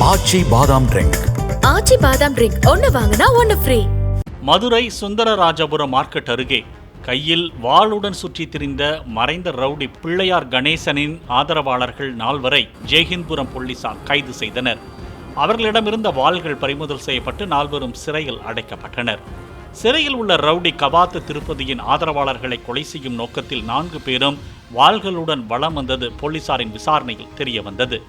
ஆச்சி பாதாம் ட்ரிங்க். ஆச்சி பாதாம் ட்ரிங்க் ஒன்னு வாங்கினா ஒன்னு ஃப்ரீ. மதுரை சுந்தரராஜபுரம் மார்க்கெட் அருகே கையில் வாளுடன் சுற்றி திரிந்த மறைந்த ரவுடி பிள்ளையார் கணேசனின் ஆதரவாளர்கள் 4வரை ஜெய்ஹிந்த்புரம் போலீசார் கைது செய்தனர். அவர்களிடமிருந்த வாள்கள் பறிமுதல் செய்யப்பட்டு 4வரும் சிறையில் அடைக்கப்பட்டனர். சிறையில் உள்ள ரவுடி கபாத்து திருப்பதியின் ஆதரவாளர்களை கொலை செய்யும் நோக்கத்தில் 4 பேரும் வாள்களுடன் வலம் வந்தது போலீசாரின் விசாரணையில் தெரிய வந்தது.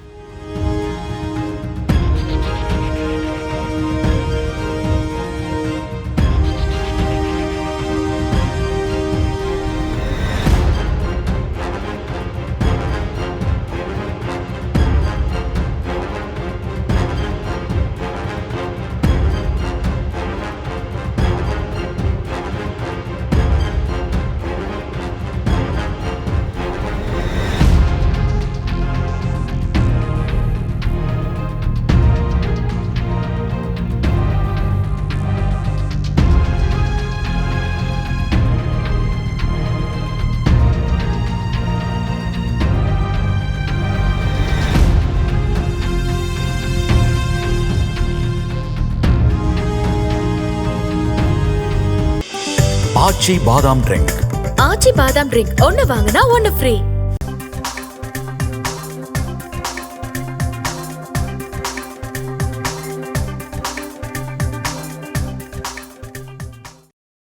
ஆச்சி பாதாம் ட்ரிங்க். ஆச்சி பாதாம் ட்ரிங்க் ஒன்னு வாங்கினா ஒன்னு ஃப்ரீ.